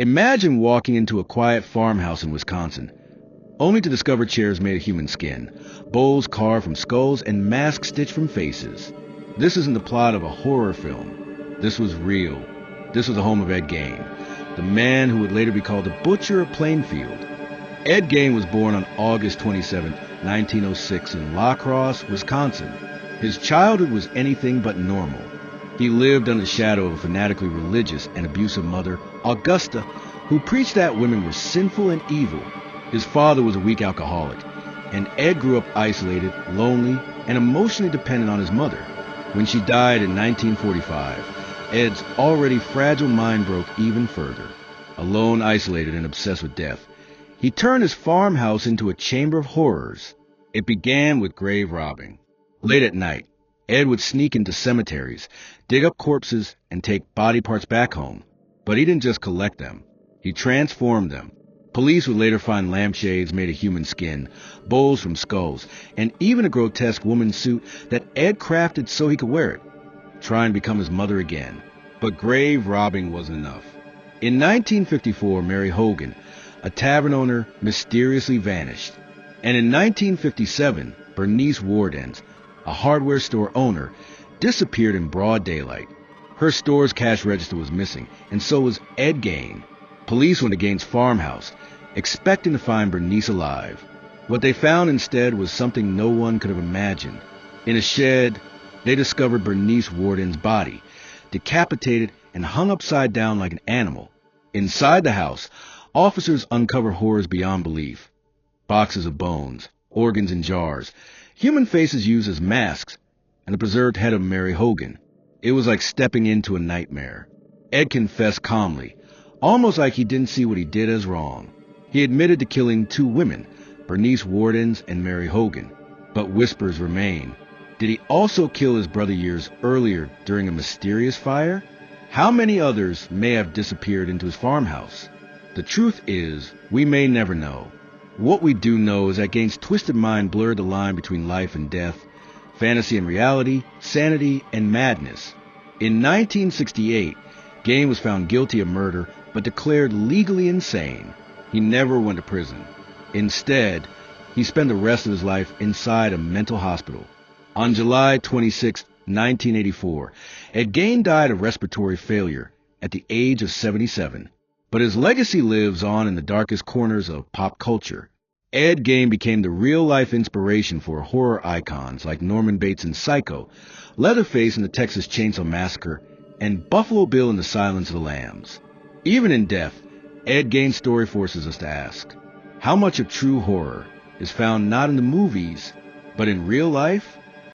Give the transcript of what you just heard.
Imagine walking into a quiet farmhouse in Wisconsin, only to discover chairs made of human skin, bowls carved from skulls, and masks stitched from faces. This isn't the plot of a horror film. This was real. This was the home of Ed Gein, the man who would later be called the Butcher of Plainfield. Ed Gein was born on August 27, 1906 in La Crosse, Wisconsin. His childhood was anything but normal. He lived under the shadow of a fanatically religious and abusive mother, Augusta, who preached that women were sinful and evil. His father was a weak alcoholic, and Ed grew up isolated, lonely, and emotionally dependent on his mother. When she died in 1945, Ed's already fragile mind broke even further. Alone, isolated, and obsessed with death, he turned his farmhouse into a chamber of horrors. It began with grave robbing. Late at night, Ed would sneak into cemeteries, dig up corpses, and take body parts back home. But he didn't just collect them. He transformed them. Police would later find lampshades made of human skin, bowls from skulls, and even a grotesque woman's suit that Ed crafted so he could wear it, try and become his mother again. But grave robbing wasn't enough. In 1954, Mary Hogan, a tavern owner, mysteriously vanished. And in 1957, Bernice Wardens, a hardware store owner, disappeared in broad daylight. Her store's cash register was missing, and so was Ed Gein. Police went to Gein's farmhouse, expecting to find Bernice alive. What they found instead was something no one could have imagined. In a shed, they discovered Bernice Warden's body, decapitated and hung upside down like an animal. Inside the house, officers uncovered horrors beyond belief. Boxes of bones, organs in jars, human faces used as masks, and the preserved head of Mary Hogan. It was like stepping into a nightmare. Ed confessed calmly, almost like he didn't see what he did as wrong. He admitted to killing 2 women, Bernice Wardens and Mary Hogan. But whispers remain. Did he also kill his brother years earlier during a mysterious fire? How many others may have disappeared into his farmhouse? The truth is, we may never know. What we do know is that Gein's twisted mind blurred the line between life and death, fantasy and reality, sanity and madness. In 1968, Gein was found guilty of murder but declared legally insane. He never went to prison. Instead, he spent the rest of his life inside a mental hospital. On July 26, 1984, Ed Gein died of respiratory failure at the age of 77. But his legacy lives on in the darkest corners of pop culture. Ed Gein became the real-life inspiration for horror icons like Norman Bates in Psycho, Leatherface in the Texas Chainsaw Massacre, and Buffalo Bill in the Silence of the Lambs. Even in death, Ed Gein's story forces us to ask, how much of true horror is found not in the movies, but in real life?